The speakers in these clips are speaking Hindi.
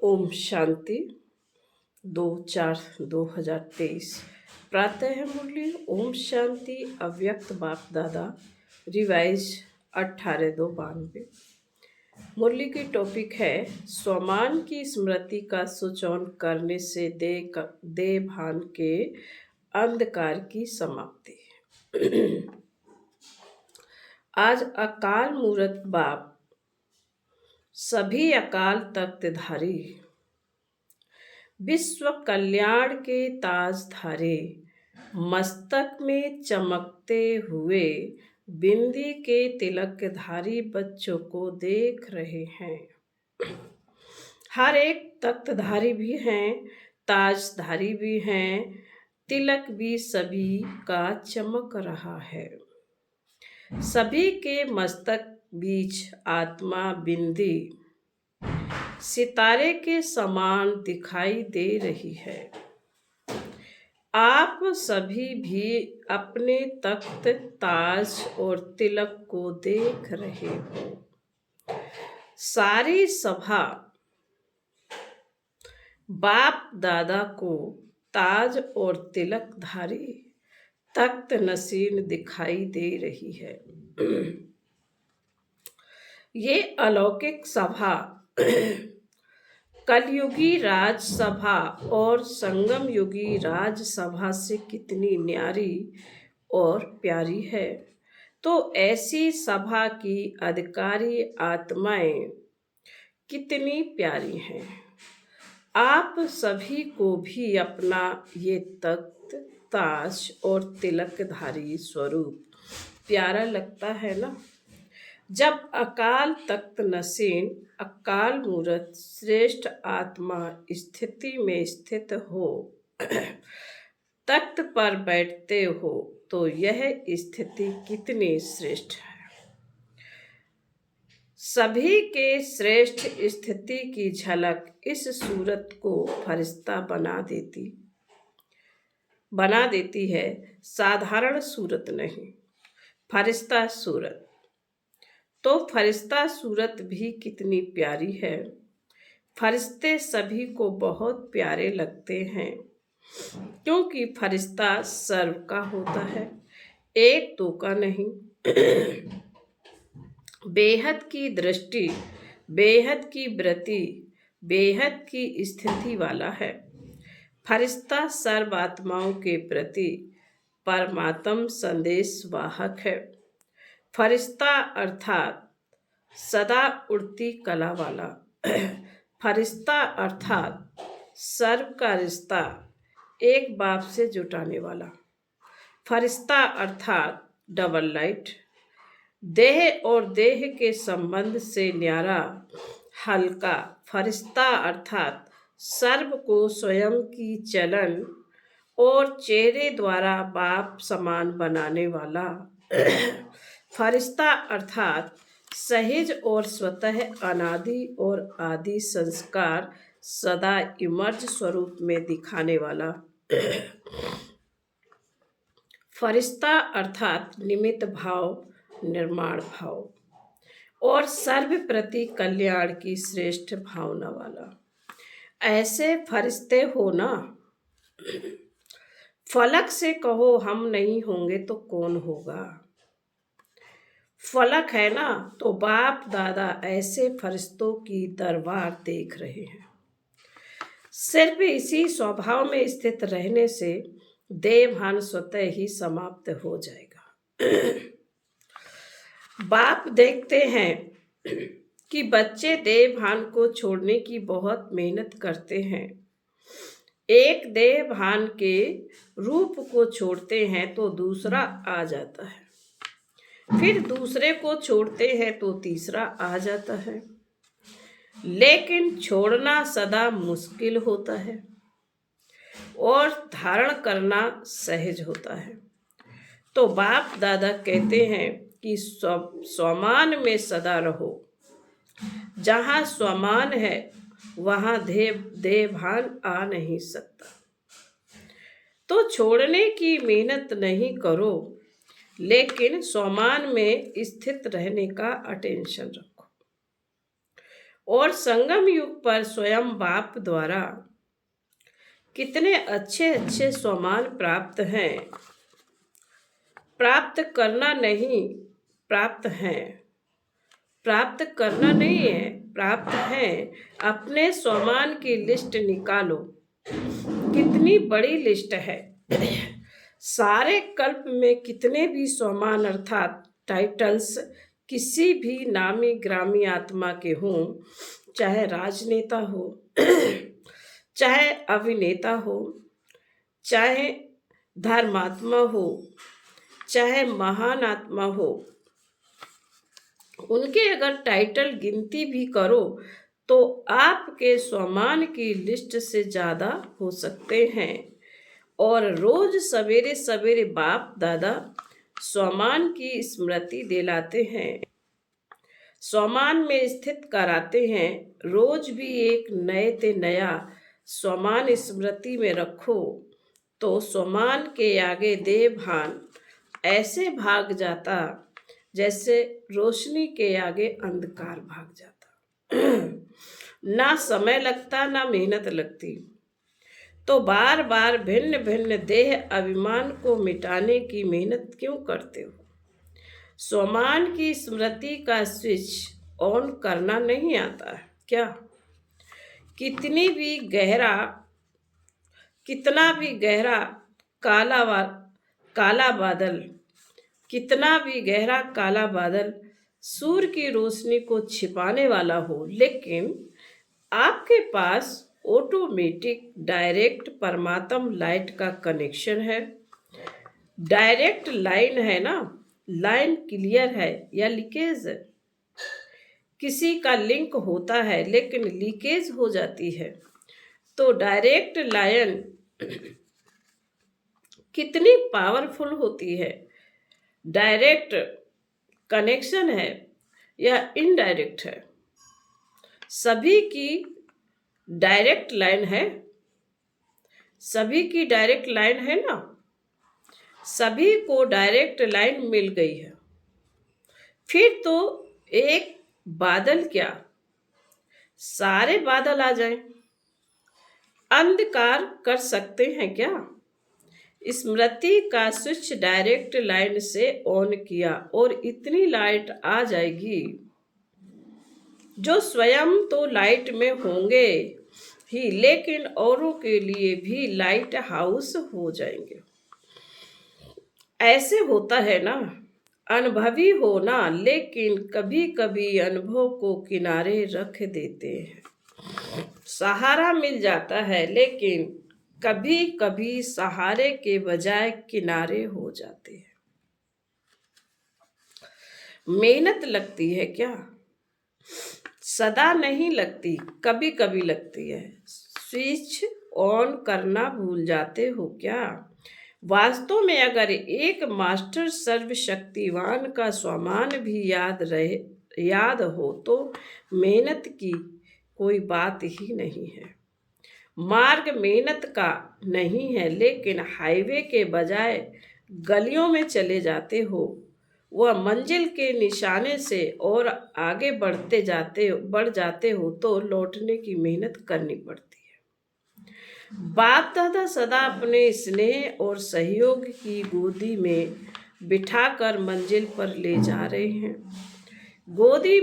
ओम शांति। 2/4/2023 प्रातः मुरली। ओम शांति। अव्यक्त बाप दादा रिवाइज 18/2/92। मुरली की टॉपिक है स्वमान की स्मृति का स्विच ऑन करने से दे भान के अंधकार की समाप्ति। आज अकाल मूरत बाप सभी अकाल तख्तधारी विश्व कल्याण के ताजधारे मस्तक में चमकते हुए बिंदी के तिलकधारी बच्चों को देख रहे हैं। हर एक तख्तधारी भी हैं, ताजधारी भी हैं, तिलक भी सभी का चमक रहा है। सभी के मस्तक बीच आत्मा बिंदी सितारे के समान दिखाई दे रही है। आप सभी भी अपने तख्त, ताज और तिलक को देख रहे हो। सारी सभा बाप दादा को ताज और तिलकधारी तख्त नसीन दिखाई दे रही है। ये अलौकिक सभा कलयुगी राजसभा और संगम युगी राजसभा से कितनी न्यारी और प्यारी है। तो ऐसी सभा की अधिकारी आत्माएं कितनी प्यारी हैं। आप सभी को भी अपना ये तख्त, ताज और तिलकधारी स्वरूप प्यारा लगता है ना। जब अकाल तख्त नसीन, अकाल मूरत श्रेष्ठ आत्मा स्थिति में स्थित हो, तख्त पर बैठते हो, तो यह स्थिति कितनी श्रेष्ठ है। सभी के श्रेष्ठ स्थिति की झलक इस सूरत को फरिश्ता बना देती है। साधारण सूरत नहीं, फरिश्ता सूरत। तो फरिश्ता सूरत भी कितनी प्यारी है। फरिश्ते सभी को बहुत प्यारे लगते हैं, क्योंकि फरिश्ता सर्व का होता है, एक दो का नहीं। बेहद की दृष्टि, बेहद की वृत्ति, बेहद की स्थिति वाला है। फरिश्ता सर्व आत्माओं के प्रति परमात्म संदेश वाहक है। फरिश्ता अर्थात सदा उड़ती कला वाला। फरिश्ता अर्थात सर्व का रिश्ता एक बाप से जुटाने वाला। फरिश्ता अर्थात डबल लाइट, देह और देह के संबंध से न्यारा, हल्का। फरिश्ता अर्थात सर्व को स्वयं की चलन और चेहरे द्वारा बाप समान बनाने वाला। फरिश्ता अर्थात सहज और स्वतः अनादि और आदि संस्कार सदा इमर्ज स्वरूप में दिखाने वाला। फरिश्ता अर्थात निमित्त भाव, निर्माण भाव और सर्व प्रति कल्याण की श्रेष्ठ भावना वाला। ऐसे फरिश्ते हो ना। फलक से कहो हम नहीं होंगे तो कौन होगा। फलक है ना, तो बाप दादा ऐसे फरिश्तों की दरबार देख रहे हैं। सिर्फ इसी स्वभाव में स्थित रहने से देहभान स्वतः ही समाप्त हो जाएगा। बाप देखते हैं कि बच्चे देहभान को छोड़ने की बहुत मेहनत करते हैं। एक देहभान के रूप को छोड़ते हैं तो दूसरा आ जाता है, फिर दूसरे को छोड़ते हैं तो तीसरा आ जाता है। लेकिन छोड़ना सदा मुश्किल होता है और धारण करना सहज होता है। तो बाप दादा कहते हैं कि स्वमान में सदा रहो। जहाँ स्वमान है वहाँ देहभान आ नहीं सकता। तो छोड़ने की मेहनत नहीं करो, लेकिन स्वमान में स्थित रहने का अटेंशन रखो और संगम युग पर स्वयं बाप द्वारा कितने अच्छे अच्छे सम्मान प्राप्त हैं। प्राप्त करना नहीं, प्राप्त हैं। प्राप्त करना नहीं है, प्राप्त है। अपने सम्मान की लिस्ट निकालो, कितनी बड़ी लिस्ट है। सारे कल्प में कितने भी सम्मान अर्थात टाइटल्स किसी भी नामी ग्रामी आत्मा के हों, चाहे राजनेता हो, चाहे अभिनेता हो, चाहे धर्मात्मा हो, चाहे महान आत्मा हो, उनके अगर टाइटल गिनती भी करो तो आपके सम्मान की लिस्ट से ज़्यादा हो सकते हैं। और रोज सवेरे सवेरे बाप दादा सम्मान की स्मृति दिलाते हैं, सम्मान में स्थित कराते हैं। रोज भी एक नए ते नया सम्मान स्मृति में रखो तो सम्मान के आगे देह भान ऐसे भाग जाता जैसे रोशनी के आगे अंधकार भाग जाता। ना समय लगता, ना मेहनत लगती। तो बार बार भिन्न भिन्न देह अभिमान को मिटाने की मेहनत क्यों करते हो? सम्मान की स्मृति का स्विच ऑन करना नहीं आता है क्या? कितना भी गहरा काला बादल, कितना भी गहरा काला बादल सूर्य की रोशनी को छिपाने वाला हो, लेकिन आपके पास ऑटोमेटिक डायरेक्ट परमात्म लाइट का कनेक्शन है। डायरेक्ट लाइन है ना, लाइन क्लियर है या लीकेज है? किसी का लिंक होता है लेकिन लीकेज हो जाती है। तो डायरेक्ट लाइन कितनी पावरफुल होती है। डायरेक्ट कनेक्शन है या इनडायरेक्ट है? सभी की डायरेक्ट लाइन है, सभी की डायरेक्ट लाइन है ना। सभी को डायरेक्ट लाइन मिल गई है। फिर तो एक बादल क्या, सारे बादल आ जाएं। अंधकार कर सकते हैं क्या? स्मृति का स्विच डायरेक्ट लाइन से ऑन किया और इतनी लाइट आ जाएगी जो स्वयं तो लाइट में होंगे ही, लेकिन औरों के लिए भी लाइट हाउस हो जाएंगे। ऐसे होता है ना, अनुभवी हो ना, लेकिन कभी कभी अनुभव को किनारे रख देते हैं। सहारा मिल जाता है लेकिन कभी कभी सहारे के बजाय किनारे हो जाते हैं। मेहनत लगती है क्या? सदा नहीं लगती, कभी कभी लगती है। स्विच ऑन करना भूल जाते हो क्या? वास्तव में अगर एक मास्टर सर्वशक्तिवान का सम्मान भी याद हो तो मेहनत की कोई बात ही नहीं है। मार्ग मेहनत का नहीं है, लेकिन हाईवे के बजाय गलियों में चले जाते हो। वह मंजिल के निशाने से और आगे बढ़ जाते हो तो लौटने की मेहनत करनी पड़ती है। बाप दादा सदा अपने स्नेह और सहयोग की गोदी में बिठाकर मंजिल पर ले जा रहे हैं। गोदी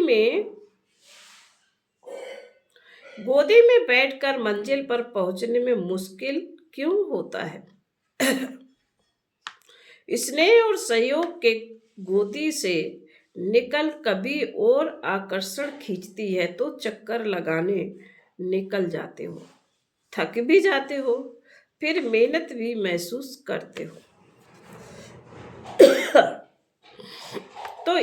में बैठकर मंजिल पर पहुंचने में मुश्किल क्यों होता है? स्नेह और सहयोग के गोदी से निकल कभी और आकर्षण खींचती है तो चक्कर लगाने निकल जाते हो, थक भी जाते हो, फिर मेहनत भी महसूस करते हो। तो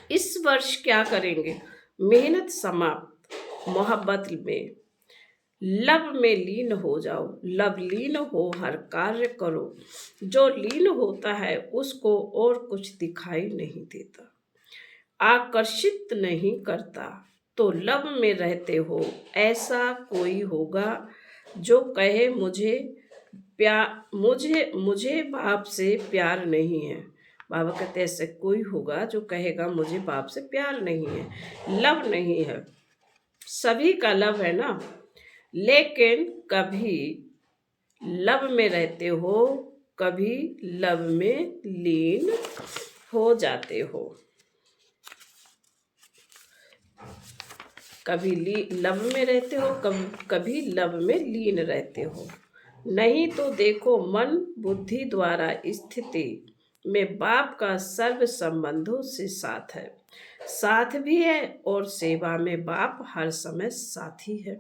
इस वर्ष क्या करेंगे? मेहनत समाप्त, मोहब्बत में, लव में लीन हो जाओ। लव लीन हो, हर कार्य करो। जो लीन होता है उसको और कुछ दिखाई नहीं देता, आकर्षित नहीं करता। तो लव में रहते हो। ऐसा कोई होगा जो कहे मुझे बाप से प्यार नहीं है, बाबा कहते हैं ऐसे कोई होगा जो कहेगा मुझे बाप से प्यार नहीं है, लव नहीं है। सभी का लव है ना, लेकिन कभी लव में रहते हो, कभी लव में लीन हो जाते हो। कभी लव में रहते हो, कभी लव में लीन रहते हो। नहीं तो देखो, मन बुद्धि द्वारा स्थिति में बाप का सर्व संबंधों से साथ है, साथ भी है, और सेवा में बाप हर समय साथी है।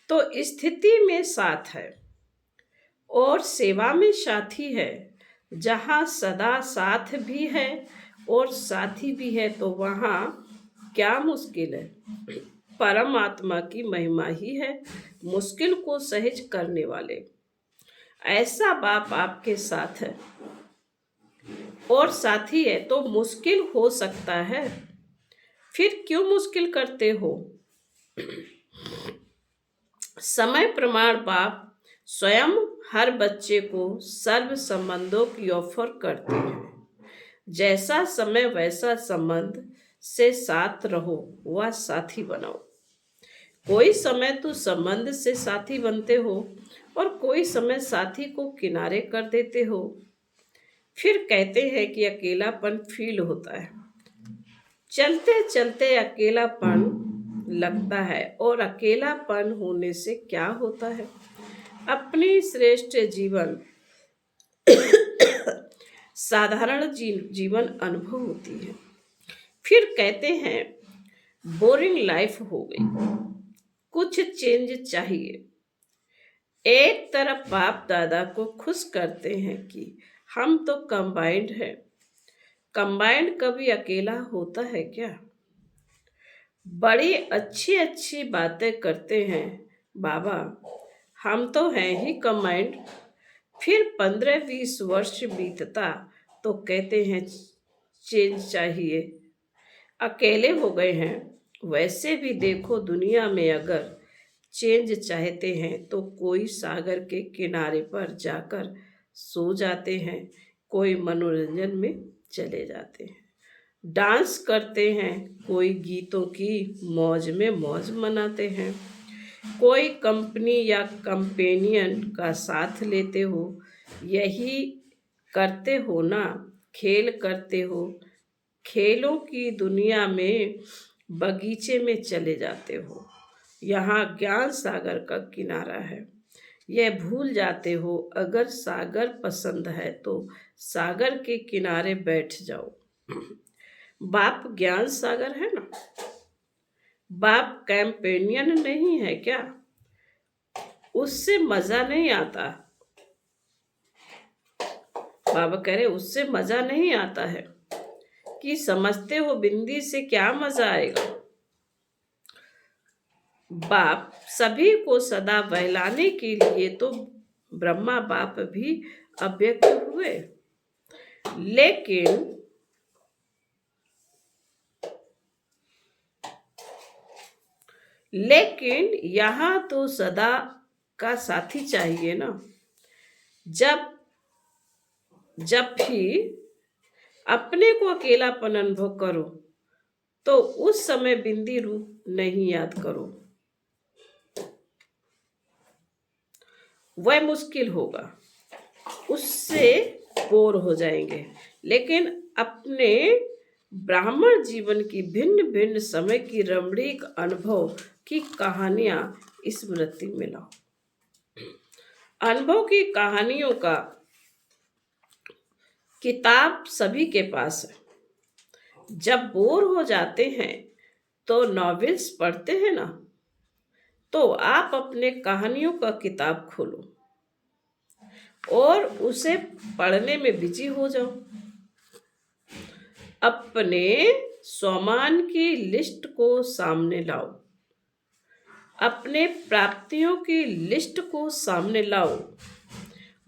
तो स्थिति में साथ है और सेवा में साथी है। जहाँ सदा साथ भी है और साथी भी है, तो वहाँ क्या मुश्किल है। परमात्मा की महिमा ही है मुश्किल को सहज करने वाले। ऐसा बाप आपके साथ है और साथी है, तो मुश्किल हो सकता है। फिर क्यों मुश्किल करते हो। समय प्रमाण बाप स्वयं हर बच्चे को सर्व संबंधों की ऑफर करते हैं। जैसा समय वैसा संबंध से साथ रहो, वह साथी बनाओ। कोई समय तो संबंध से साथी बनते हो और कोई समय साथी को किनारे कर देते हो। फिर कहते हैं कि अकेलापन फील होता है। चलते चलते अकेलापन लगता है, और अकेलापन होने से क्या होता है, अपनी श्रेष्ठ जीवन साधारण जीवन अनुभव होती है। फिर कहते हैं बोरिंग लाइफ हो गई, कुछ चेंज चाहिए। एक तरफ बाप दादा को खुश करते हैं कि हम तो कंबाइंड हैं। कंबाइंड कभी अकेला होता है क्या। बड़ी अच्छी अच्छी बातें करते हैं बाबा, हम तो हैं ही कंबाइंड। फिर 15-20 वर्ष बीतता तो कहते हैं चेंज चाहिए, अकेले हो गए हैं। वैसे भी देखो, दुनिया में अगर चेंज चाहते हैं तो कोई सागर के किनारे पर जाकर सो जाते हैं, कोई मनोरंजन में चले जाते हैं, डांस करते हैं, कोई गीतों की मौज में मौज मनाते हैं, कोई कंपनी या कंपेनियन का साथ लेते हो। यही करते हो ना, खेल करते हो। खेलों की दुनिया में बगीचे में चले जाते हो। यहाँ ज्ञान सागर का किनारा है, यह भूल जाते हो। अगर सागर पसंद है तो सागर के किनारे बैठ जाओ। बाप ज्ञान सागर है ना, बाप कैंपेनियन नहीं है क्या। उससे मजा नहीं आता। बाबा कह रहे उससे मजा नहीं आता है कि समझते हो बिंदी से क्या मजा आएगा। बाप सभी को सदा बहलाने के लिए तो ब्रह्मा बाप भी अव्यक्त हुए, लेकिन यहाँ तो सदा का साथी चाहिए ना। जब भी अपने को अकेलापन अनुभव करो तो उस समय बिंदी रूप नहीं याद करो, वह मुश्किल होगा, उससे बोर हो जाएंगे। लेकिन अपने ब्राह्मण जीवन की भिन्न भिन्न समय की रमणीक अनुभव की कहानियां स्मृति में लाओ। अनुभव की कहानियों का किताब सभी के पास है। जब बोर हो जाते हैं तो नॉवेल्स पढ़ते हैं ना, तो आप अपने कहानियों का किताब खोलो और उसे पढ़ने में बिजी हो जाओ। अपने सामान की लिस्ट को सामने लाओ, अपने प्राप्तियों की लिस्ट को सामने लाओ।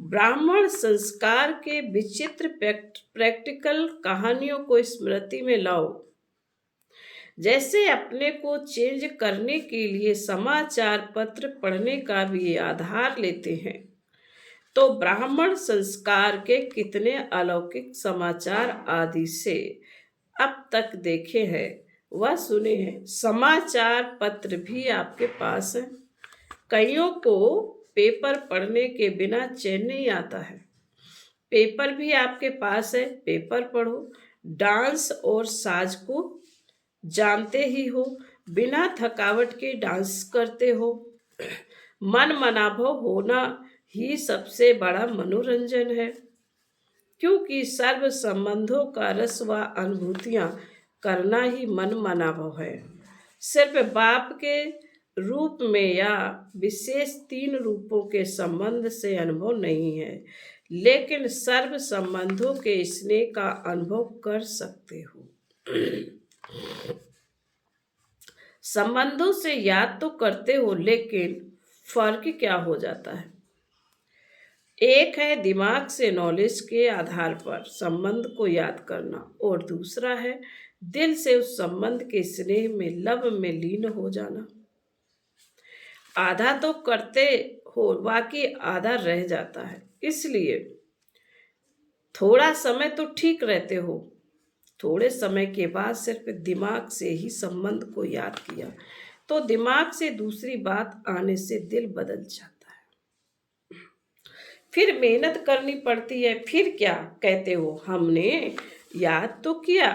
ब्राह्मण संस्कार के विचित्र प्रैक्टिकल कहानियों को स्मृति में लाओ। जैसे अपने को चेंज करने के लिए समाचार पत्र पढ़ने का भी आधार लेते हैं, तो ब्राह्मण संस्कार के कितने अलौकिक समाचार आदि से अब तक देखे हैं, वह सुने हैं। समाचार पत्र भी आपके पास है। कईयों को पेपर पढ़ने के बिना चैन नहीं आता है। पेपर भी आपके पास है, पेपर पढ़ो। डांस और साज को जानते ही हो, बिना थकावट के डांस करते हो। मन मनाभव होना ही सबसे बड़ा मनोरंजन है, क्योंकि सर्व संबंधों का रस व अनुभूतियां करना ही मन मनाभव है। सिर्फ बाप के रूप में या विशेष 3 रूपों के संबंध से अनुभव नहीं है, लेकिन सर्व संबंधों के स्नेह का अनुभव कर सकते हो। संबंधों से याद तो करते हो, लेकिन फर्क क्या हो जाता है? एक है दिमाग से नॉलेज के आधार पर संबंध को याद करना, और दूसरा है दिल से उस संबंध के स्नेह में लव में लीन हो जाना। आधा तो करते हो, बाकी आधा रह जाता है। इसलिए थोड़ा समय तो ठीक रहते हो, थोड़े समय के बाद सिर्फ दिमाग से ही संबंध को याद किया तो दिमाग से दूसरी बात आने से दिल बदल जाता है। फिर मेहनत करनी पड़ती है। फिर क्या कहते हो, हमने याद तो किया,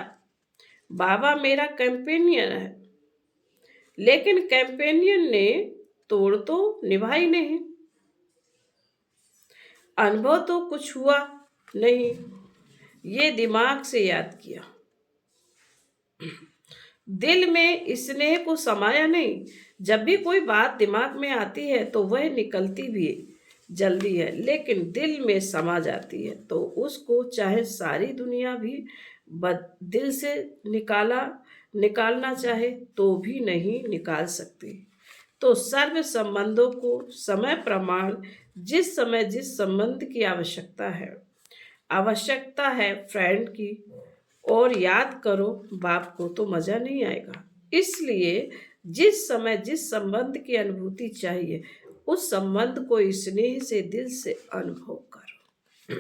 बाबा मेरा कैंपेनियन है, लेकिन कैंपेनियन ने तोड़ तो निभाई नहीं, अनुभव तो कुछ हुआ नहीं। ये दिमाग से याद किया, दिल में स्नेह को समाया नहीं। जब भी कोई बात दिमाग में आती है तो वह निकलती भी जल्दी है, लेकिन दिल में समा जाती है, तो उसको चाहे सारी दुनिया भी दिल से निकालना चाहे तो भी नहीं निकाल सकती। तो सर्व संबंधों को समय प्रमाण, जिस समय जिस संबंध की आवश्यकता है फ्रेंड की, और याद करो बाप को, तो मजा नहीं आएगा। इसलिए जिस समय जिस संबंध की अनुभूति चाहिए, उस संबंध को स्नेह से दिल से अनुभव करो।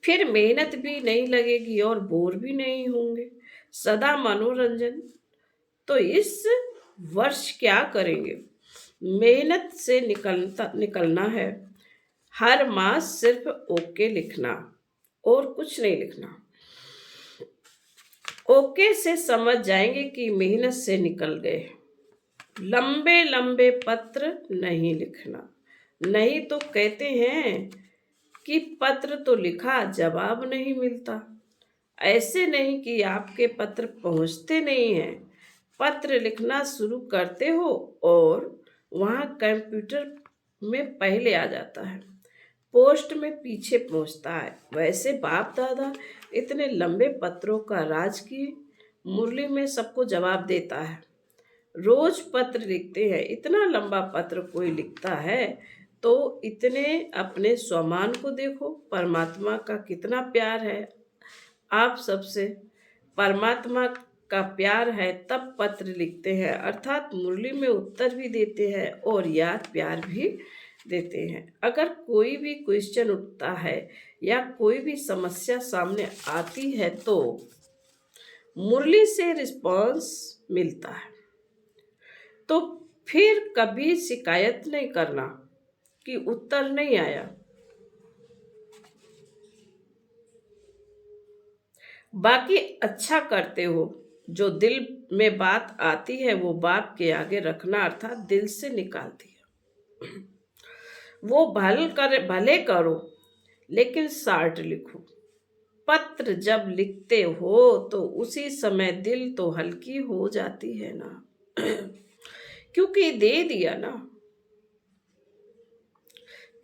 फिर मेहनत भी नहीं लगेगी और बोर भी नहीं होंगे, सदा मनोरंजन। तो इस वर्ष क्या करेंगे? मेहनत से निकलना है। हर मास सिर्फ ओके लिखना और कुछ नहीं लिखना। ओके से समझ जाएंगे कि मेहनत से निकल गए। लंबे लंबे पत्र नहीं लिखना, नहीं तो कहते हैं कि पत्र तो लिखा, जवाब नहीं मिलता। ऐसे नहीं कि आपके पत्र पहुंचते नहीं हैं, पत्र लिखना शुरू करते हो और वहाँ कंप्यूटर में पहले आ जाता है, पोस्ट में पीछे पहुंचता है। वैसे बाप दादा इतने लंबे पत्रों का राज की मुरली में सबको जवाब देता है। रोज पत्र लिखते हैं। इतना लंबा पत्र कोई लिखता है तो इतने अपने स्वमान को देखो, परमात्मा का कितना प्यार है आप सबसे। परमात्मा का प्यार है तब पत्र लिखते हैं, अर्थात मुरली में उत्तर भी देते हैं और याद प्यार भी देते हैं। अगर कोई भी क्वेश्चन उठता है या कोई भी समस्या सामने आती है तो मुरली से रिस्पांस मिलता है। तो फिर कभी शिकायत नहीं करना कि उत्तर नहीं आया। बाकी अच्छा करते हो। जो दिल में बात आती है वो बाप के आगे रखना, अर्थात दिल से निकाल दिया। वो भले करो, लेकिन शार्ट लिखो। पत्र जब लिखते हो तो उसी समय दिल तो हल्की हो जाती है ना, क्योंकि दे दिया ना।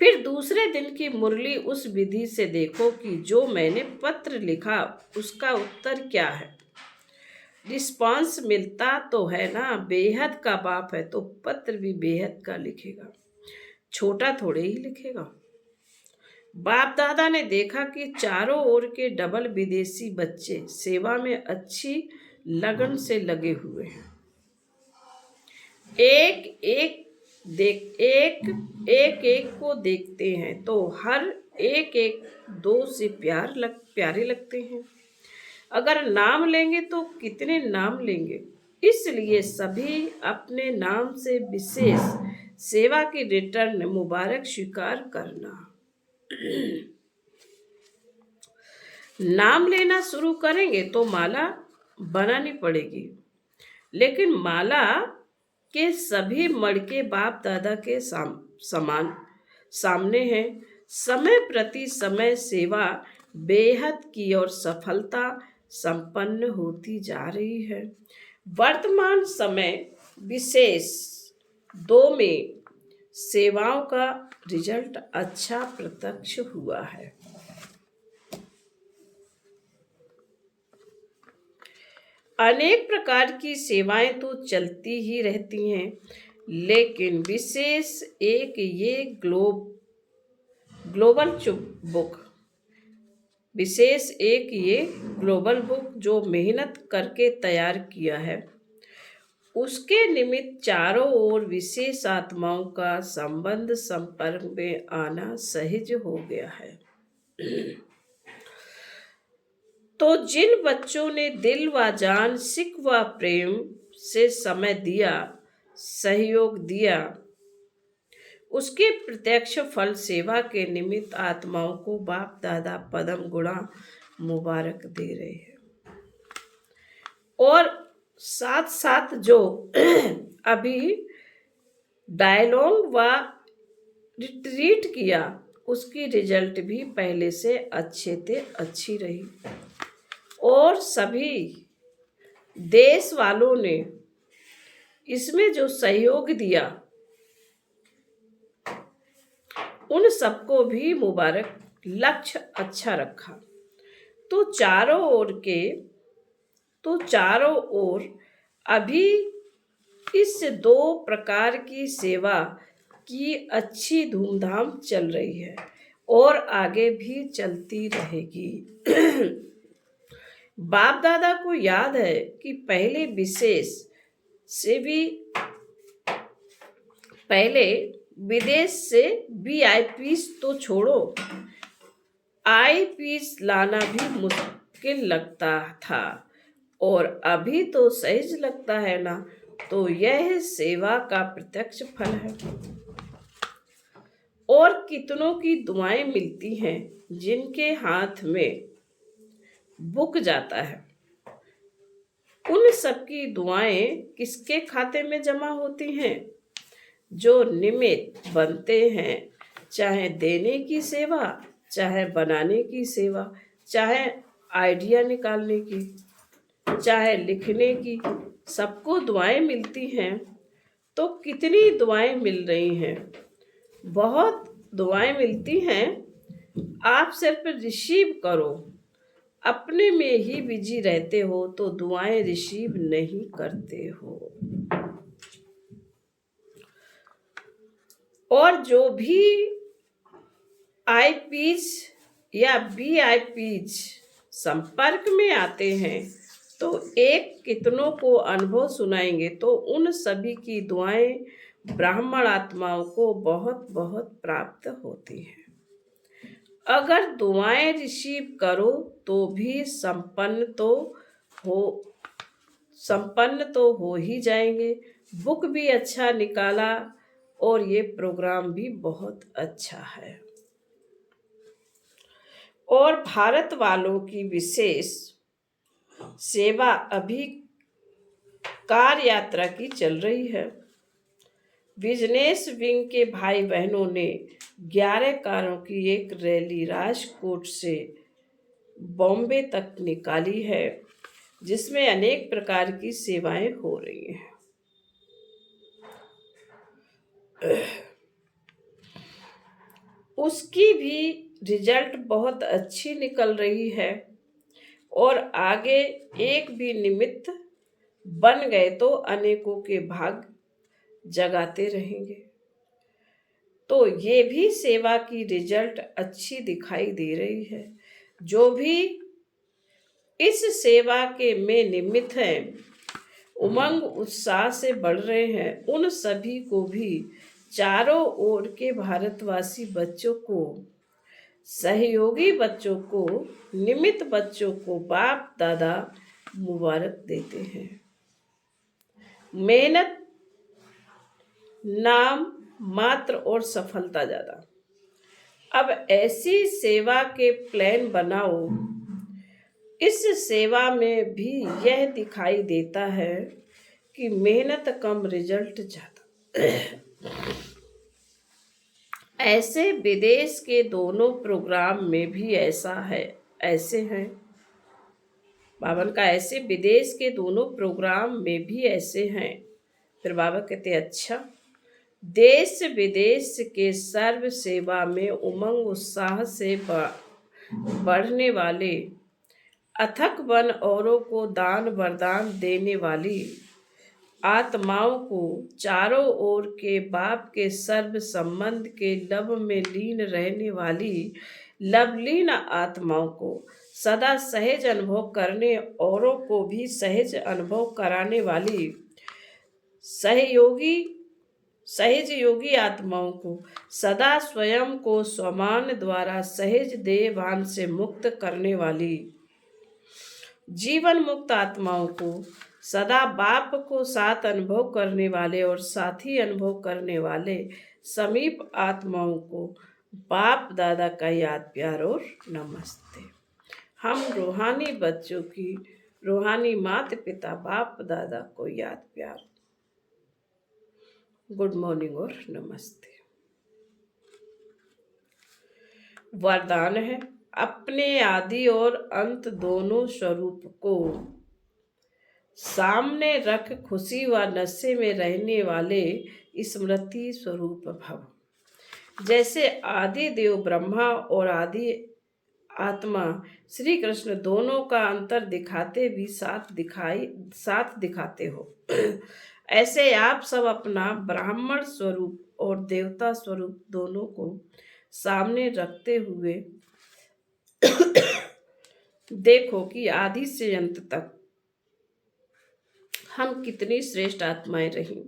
फिर दूसरे दिन की मुरली उस विधि से देखो कि जो मैंने पत्र लिखा उसका उत्तर क्या है। रिस्पांस मिलता तो है ना। बेहद का बाप है तो पत्र भी बेहद का लिखेगा, छोटा थोड़े ही लिखेगा। बाप दादा ने देखा कि चारों ओर के डबल विदेशी बच्चे सेवा में अच्छी लगन से लगे हुए हैं। एक एक एक एक को देखते हैं तो हर एक एक दो से प्यारे लगते हैं। अगर नाम लेंगे तो कितने नाम लेंगे। इसलिए सभी अपने नाम से विशेष सेवा की रिटर्न मुबारक स्वीकार करना। नाम लेना शुरू करेंगे तो माला बनानी पड़ेगी, लेकिन माला के सभी मड़के बाप दादा के समान सामने हैं। समय प्रति समय सेवा बेहद की और सफलता संपन्न होती जा रही है। वर्तमान समय विशेष 2 में सेवाओं का रिजल्ट अच्छा प्रत्यक्ष हुआ है। अनेक प्रकार की सेवाएं तो चलती ही रहती हैं, लेकिन विशेष एक ये ग्लोबल बुक जो मेहनत करके तैयार किया है, उसके निमित्त चारों ओर विशेष आत्माओं का संपर्क में आना सहज हो गया है। तो जिन बच्चों ने दिल व जान, सिक व प्रेम से समय दिया, सहयोग दिया, उसके प्रत्यक्ष फल सेवा के निमित्त आत्माओं को बाप दादा पदम गुणा मुबारक दे रहे हैं। और साथ साथ जो अभी डायलॉग व रिट्रीट किया, उसकी रिजल्ट भी पहले से अच्छी रही। और सभी देश वालों ने इसमें जो सहयोग दिया, उन सबको भी मुबारक। लक्ष्य अच्छा रखा तो चारों ओर अभी इस 2 प्रकार की सेवा की अच्छी धूमधाम चल रही है और आगे भी चलती रहेगी। बाप दादा को याद है कि पहले विदेश से VIPs तो छोड़ो, IPs लाना भी मुश्किल लगता था, और अभी तो सहज लगता है ना। तो यह सेवा का प्रत्यक्ष फल है। और कितनों की दुआएं मिलती हैं जिनके हाथ में बुक जाता है। उन सबकी दुआएं किसके खाते में जमा होती हैं? जो निमित्त बनते हैं, चाहे देने की सेवा, चाहे बनाने की सेवा, चाहे आइडिया निकालने की, चाहे लिखने की, सबको दुआएं मिलती हैं। तो कितनी दुआएं मिल रही हैं? बहुत दुआएं मिलती हैं। आप सिर्फ रिसीव करो। अपने में ही बिजी रहते हो तो दुआएं रिसीव नहीं करते हो। और जो भी IPs या VIPs संपर्क में आते हैं तो एक कितनों को अनुभव सुनाएंगे तो उन सभी की दुआएं ब्राह्मण आत्माओं को बहुत बहुत प्राप्त होती हैं। अगर दुआएं रिसीव करो तो भी संपन्न तो हो ही जाएंगे। बुक भी अच्छा निकाला और ये प्रोग्राम भी बहुत अच्छा है। और भारत वालों की विशेष सेवा अभी कार यात्रा की चल रही है। बिजनेस विंग के भाई बहनों ने 11 कारों की एक रैली राजकोट से बॉम्बे तक निकाली है, जिसमें अनेक प्रकार की सेवाएं हो रही हैं। उसकी भी रिजल्ट बहुत अच्छी निकल रही है। और आगे एक भी निमित्त बन गए तो अनेकों के भाग जगाते रहेंगे। तो ये भी सेवा की रिजल्ट अच्छी दिखाई दे रही है। जो भी इस सेवा के में निमित्त हैं, उमंग उत्साह से बढ़ रहे हैं, उन सभी को भी, चारों ओर के भारतवासी बच्चों को, सहयोगी बच्चों को, निमित्त बच्चों को बाप दादा मुबारक देते हैं। मेहनत नाम मात्र और सफलता ज्यादा। अब ऐसी सेवा के प्लान बनाओ, इस सेवा में भी यह दिखाई देता है कि मेहनत कम रिजल्ट ज्यादा। ऐसे विदेश के दोनों प्रोग्राम में भी ऐसे हैं बाबन का, ऐसे विदेश के दोनों प्रोग्राम में भी ऐसे हैं। फिर बाबा कहते अच्छा, देश विदेश के सर्व सेवा में उमंग उत्साह से बढ़ने वाले, अथक वन औरों को दान वरदान देने वाली आत्माओं को, चारों ओर के बाप के सर्व संबंध के लब में लीन रहने वाली लवलीन आत्माओं को, सदा सहज अनुभव करने औरों को भी सहज अनुभव कराने वाली सहज योगी आत्माओं को, सदा स्वयं को स्वमान द्वारा सहज देह भान से मुक्त करने वाली जीवन मुक्त आत्माओं को, सदा बाप को साथ अनुभव करने वाले और साथी अनुभव करने वाले समीप आत्माओं को बाप दादा का याद प्यार और नमस्ते। हम रूहानी बच्चों की रूहानी माता पिता बाप दादा को याद प्यार, गुड मॉर्निंग और नमस्ते। वरदान है, अपने आदि और अंत दोनों स्वरूप को सामने रख खुशी व नशे में रहने वाले स्मृति स्वरूप भव। जैसे आदि देव ब्रह्मा और आदि आत्मा श्री कृष्ण दोनों का अंतर दिखाते भी साथ दिखाते हो, ऐसे आप सब अपना ब्राह्मण स्वरूप और देवता स्वरूप दोनों को सामने रखते हुए देखो कि आदि से अंत तक हम कितनी श्रेष्ठ आत्माएं रही।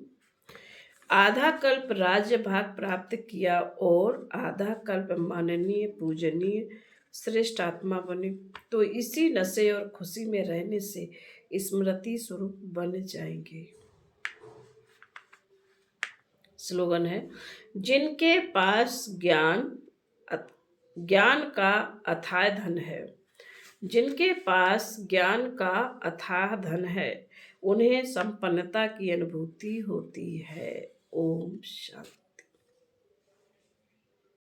आधा कल्प राज्य भाग प्राप्त किया और आधा कल्प माननीय पूजनीय श्रेष्ठ आत्मा बने, तो इसी नशे और खुशी में रहने से स्मृति स्वरूप बन जाएंगे। स्लोगन है, जिनके पास ज्ञान का अथाह धन है, जिनके पास ज्ञान का अथाह धन है, उन्हें संपन्नता की अनुभूति होती है। ओम शांति।